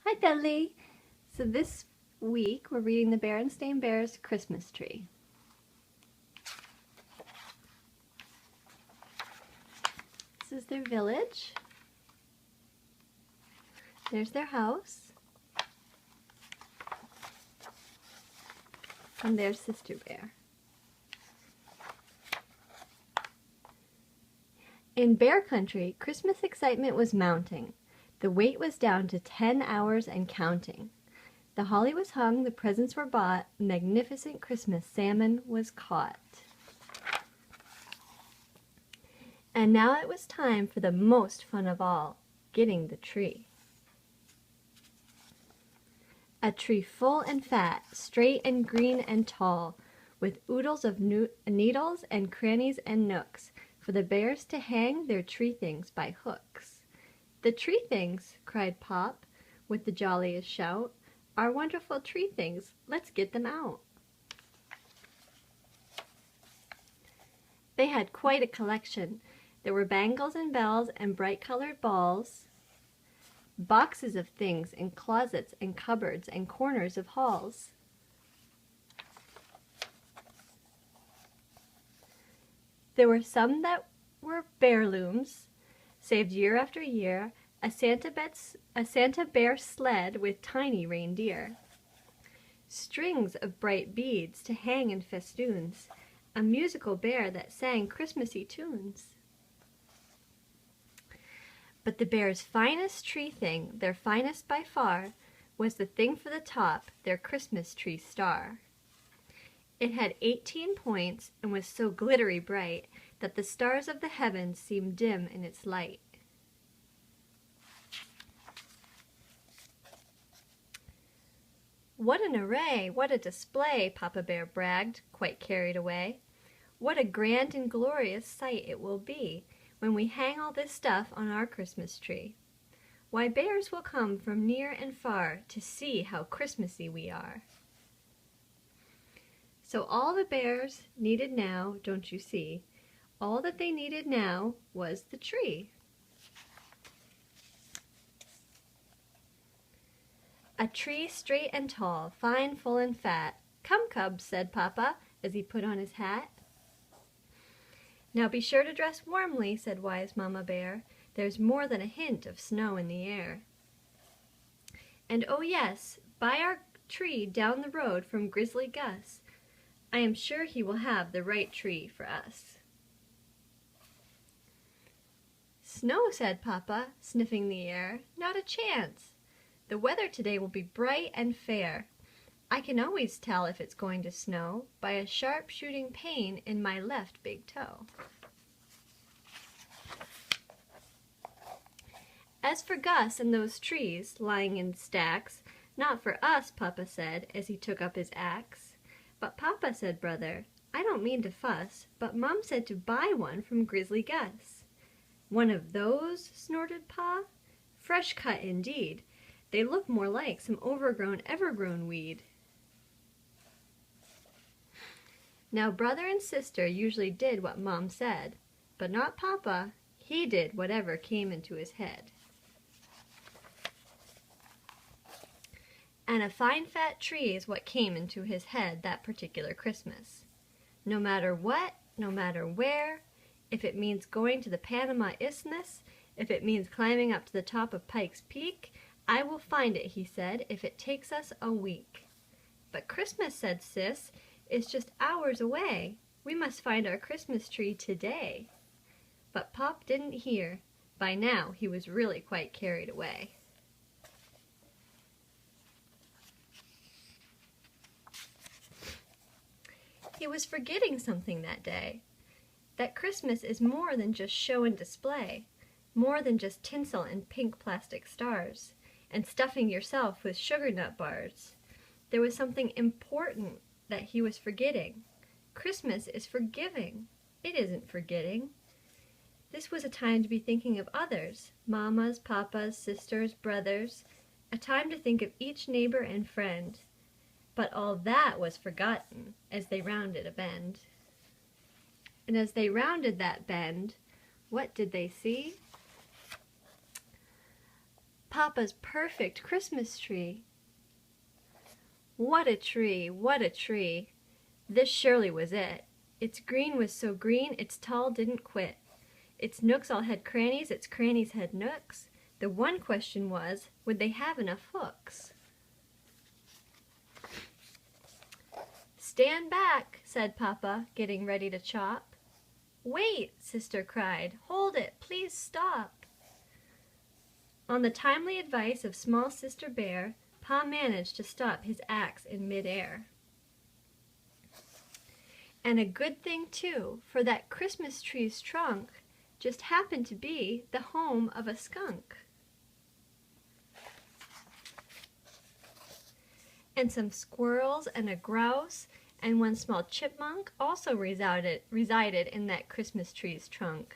Hi Dudley! So this week we're reading the Berenstain Bears Christmas Tree. This is their village. There's their house. And there's Sister Bear. In Bear Country, Christmas excitement was mounting. The wait was down to 10 hours and counting. The holly was hung, the presents were bought, magnificent Christmas salmon was caught. And now it was time for the most fun of all, getting the tree. A tree full and fat, straight and green and tall, with oodles of needles and crannies and nooks, for the bears to hang their tree things by hooks. "The tree things!" cried Pop, with the jolliest shout. "Our wonderful tree things! Let's get them out!" They had quite a collection. There were bangles and bells and bright-colored balls, boxes of things in closets and cupboards and corners of halls. There were some that were heirlooms, saved year after year, a Santa bear sled with tiny reindeer, strings of bright beads to hang in festoons, a musical bear that sang Christmassy tunes. But the bears' finest tree thing, their finest by far, was the thing for the top, their Christmas tree star. It had 18 points and was so glittery bright that the stars of the heavens seemed dim in its light. "What an array! What a display!" Papa Bear bragged, quite carried away. "What a grand and glorious sight it will be when we hang all this stuff on our Christmas tree. Why, bears will come from near and far to see how Christmassy we are." So all the bears needed now, don't you see, all that they needed now was the tree. A tree straight and tall, fine, full, and fat. "Come, cubs," said Papa, as he put on his hat. "Now be sure to dress warmly," said wise Mama Bear. "There's more than a hint of snow in the air. And oh yes, buy our tree down the road from Grizzly Gus. I am sure he will have the right tree for us." "Snow," said Papa, sniffing the air. "Not a chance. The weather today will be bright and fair. I can always tell if it's going to snow by a sharp shooting pain in my left big toe. As for Gus and those trees lying in stacks, not for us," Papa said as he took up his axe. "But Papa," said Brother, "I don't mean to fuss, but Mom said to buy one from Grizzly Gus." "One of those?" snorted Pa. "Fresh cut indeed. They look more like some overgrown evergrown weed." Now Brother and Sister usually did what Mom said, but not Papa. He did whatever came into his head. And a fine fat tree is what came into his head that particular Christmas. No matter what, no matter where, if it means going to the Panama Isthmus, if it means climbing up to the top of Pike's Peak, I will find it, he said, if it takes us a week. "But Christmas," said Sis, "is just hours away. We must find our Christmas tree today." But Pop didn't hear. By now he was really quite carried away. He was forgetting something that day. That Christmas is more than just show and display, more than just tinsel and pink plastic stars, and stuffing yourself with sugar nut bars. There was something important that he was forgetting. Christmas is forgiving. It isn't forgetting. This was a time to be thinking of others, mamas, papas, sisters, brothers, a time to think of each neighbor and friend. But all that was forgotten as they rounded a bend. And as they rounded that bend, what did they see? Papa's perfect Christmas tree. What a tree, what a tree. This surely was it. Its green was so green, its tall didn't quit. Its nooks all had crannies, its crannies had nooks. The one question was, would they have enough hooks? Stand back, said Papa, getting ready to chop. Wait, Sister cried. Hold it, please stop. On the timely advice of small Sister Bear, Pa managed to stop his axe in midair. And a good thing, too, for that Christmas tree's trunk just happened to be the home of a skunk. And some squirrels and a grouse and one small chipmunk also resided in that Christmas tree's trunk,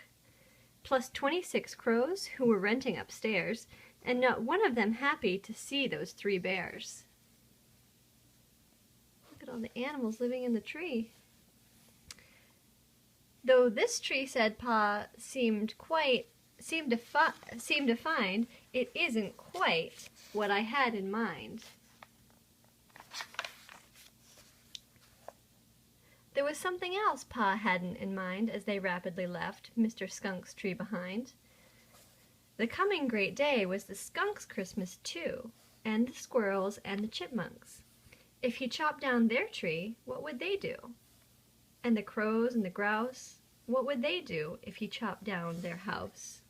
plus 26 crows who were renting upstairs, and not one of them happy to see those 3 bears. Look at all the animals living in the tree. Though this tree, said Pa, seemed to find, it isn't quite what I had in mind. There was something else Pa hadn't in mind as they rapidly left Mr. Skunk's tree behind. The coming great day was the skunks' Christmas too, and the squirrels and the chipmunks. If he chopped down their tree, what would they do? And the crows and the grouse, what would they do if he chopped down their house?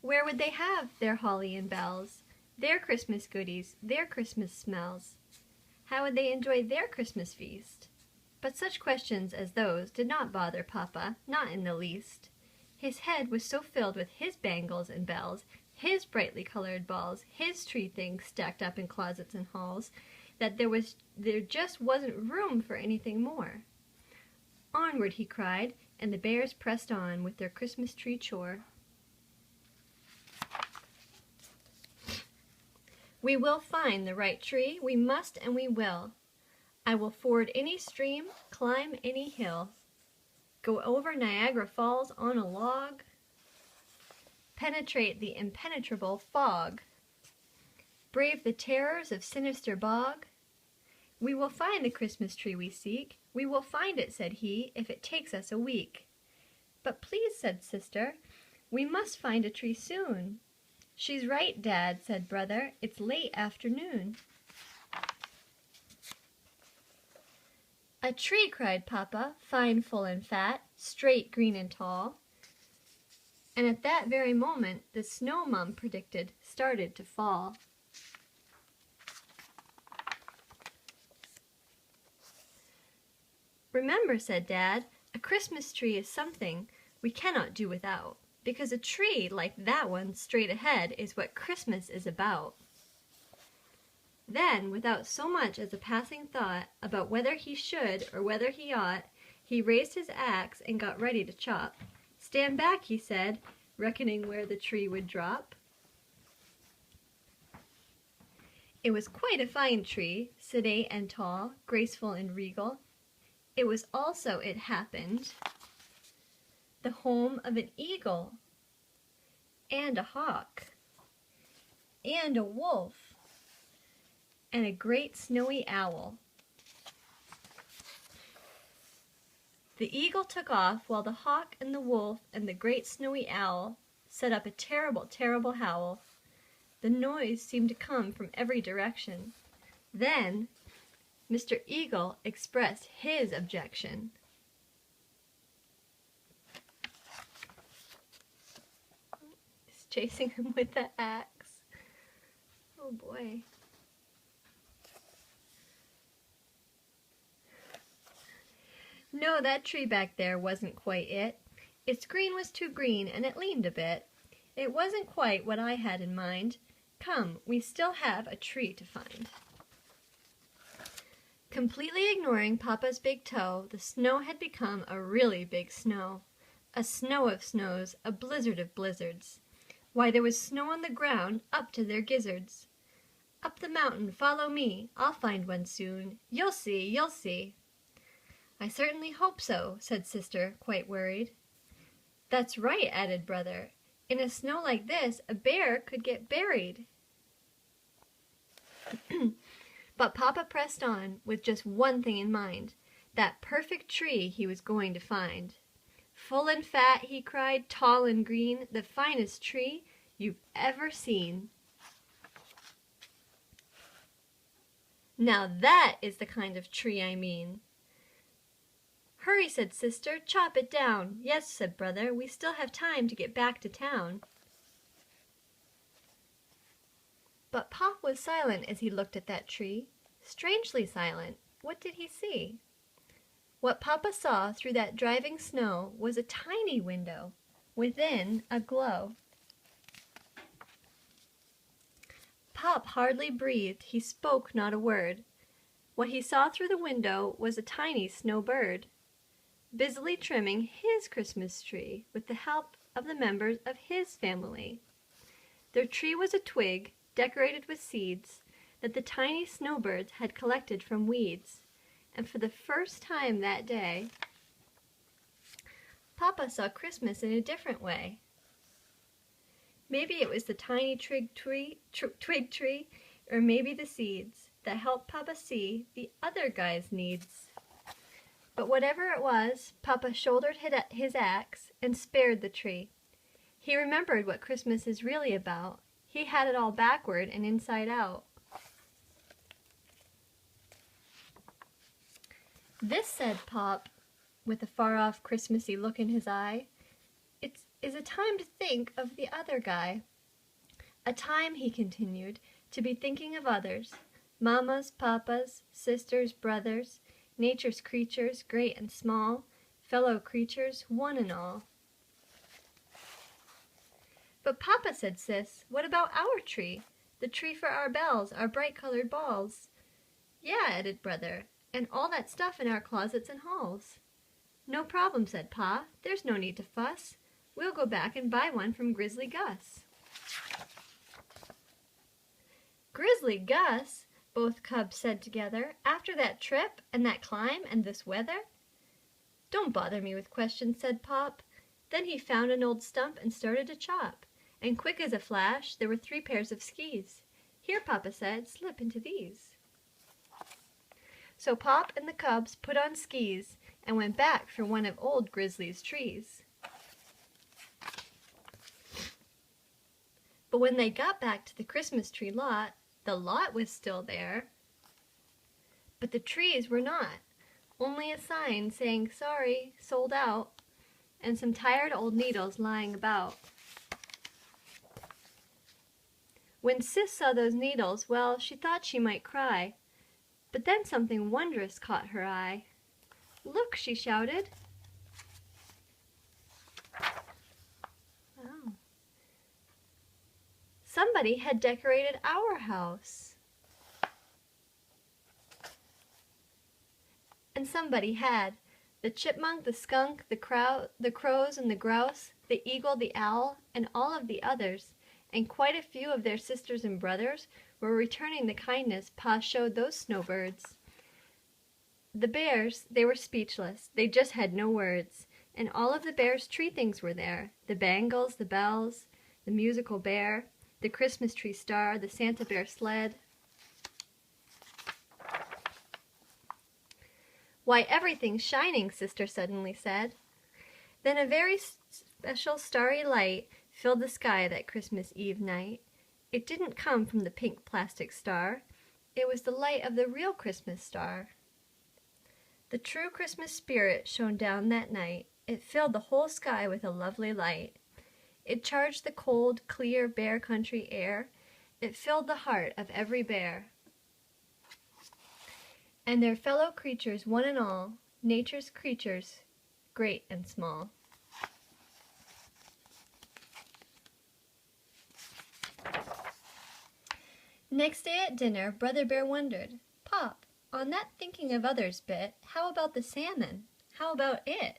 Where would they have their holly and bells, their Christmas goodies, their Christmas smells? How would they enjoy their Christmas feast? But such questions as those did not bother Papa, not in the least. His head was so filled with his bangles and bells, his brightly colored balls, his tree things stacked up in closets and halls, that there just wasn't room for anything more. Onward, he cried, and the bears pressed on with their Christmas tree chore. We will find the right tree, we must and we will. I will ford any stream, climb any hill, go over Niagara Falls on a log, penetrate the impenetrable fog, brave the terrors of sinister bog. We will find the Christmas tree we seek, we will find it, said he, if it takes us a week. But please, said Sister, we must find a tree soon. She's right, Dad, said Brother, it's late afternoon. A tree, cried Papa, fine, full, and fat, straight, green, and tall. And at that very moment, the snow Mum predicted started to fall. Remember, said Dad, a Christmas tree is something we cannot do without, because a tree like that one straight ahead is what Christmas is about. Then, without so much as a passing thought about whether he should or whether he ought, he raised his axe and got ready to chop. Stand back, he said, reckoning where the tree would drop. It was quite a fine tree, sedate and tall, graceful and regal. It was also, it happened, the home of an eagle, and a hawk, and a wolf, and a great snowy owl. The eagle took off while the hawk and the wolf and the great snowy owl set up a terrible, terrible howl. The noise seemed to come from every direction. Then Mr. Eagle expressed his objection. He's chasing him with the axe. Oh boy. No, that tree back there wasn't quite it. Its green was too green and it leaned a bit. It wasn't quite what I had in mind. Come, we still have a tree to find. Completely ignoring Papa's big toe, the snow had become a really big snow. A snow of snows, a blizzard of blizzards. Why, there was snow on the ground up to their gizzards. Up the mountain, follow me, I'll find one soon. You'll see, you'll see. I certainly hope so, said Sister, quite worried. That's right, added Brother. In a snow like this, a bear could get buried. But Papa pressed on with just one thing in mind, that perfect tree he was going to find. Full and fat, he cried, tall and green, the finest tree you've ever seen. Now that is the kind of tree I mean. Hurry, said sister, chop it down. Yes, said brother, we still have time to get back to town. But Pop was silent as he looked at that tree. Strangely silent. What did he see? What Papa saw through that driving snow was a tiny window, within a glow. Pop hardly breathed, he spoke not a word. What he saw through the window was a tiny snowbird, busily trimming his Christmas tree with the help of the members of his family. Their tree was a twig decorated with seeds that the tiny snowbirds had collected from weeds, and for the first time that day, Papa saw Christmas in a different way. Maybe it was the tiny twig tree, or maybe the seeds that helped Papa see the other guy's needs. But whatever it was, Papa shouldered his axe and spared the tree. He remembered what Christmas is really about. He had it all backward and inside out. This, said Pop, with a far-off Christmassy look in his eye, is a time to think of the other guy. A time, he continued, to be thinking of others, mamas, papas, sisters, brothers, nature's creatures, great and small, fellow creatures, one and all. But Papa, said Sis, what about our tree? The tree for our bells, our bright-colored balls. Yeah, added Brother, and all that stuff in our closets and halls. No problem, said Pa, there's no need to fuss. We'll go back and buy one from Grizzly Gus. Grizzly Gus, both cubs said together, after that trip and that climb and this weather? Don't bother me with questions, said Pop. Then he found an old stump and started to chop, and quick as a flash there were 3 pairs of skis. Here, Papa said, slip into these. So Pop and the cubs put on skis and went back for one of old Grizzly's trees. But when they got back to the Christmas tree lot, the lot was still there. But the trees were not. Only a sign saying, sorry, sold out, and some tired old needles lying about. When Sis saw those needles, well, she thought she might cry. But then something wondrous caught her eye. Look, she shouted. Wow. Somebody had decorated our house. And somebody had. The chipmunk, the skunk, the crows and the grouse, the eagle, the owl, and all of the others, and quite a few of their sisters and brothers, were returning the kindness Pa showed those snowbirds. The bears, they were speechless. They just had no words. And all of the bears' tree things were there. The bangles, the bells, the musical bear, the Christmas tree star, the Santa bear sled. Why, everything's shining, Sister suddenly said. Then a very special starry light filled the sky that Christmas Eve night. It didn't come from the pink plastic star. It was the light of the real Christmas star. The true Christmas spirit shone down that night. It filled the whole sky with a lovely light. It charged the cold, clear, bear country air. It filled the heart of every bear. And their fellow creatures, one and all, nature's creatures, great and small. Next day at dinner, Brother Bear wondered, Pop, on that thinking of others bit, how about the salmon? How about it?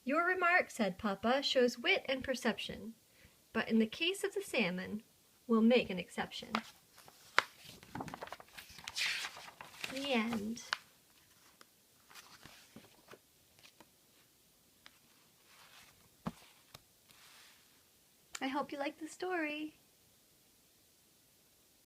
Your remark, said Papa, shows wit and perception, but in the case of the salmon, we'll make an exception. The end. I hope you like the story.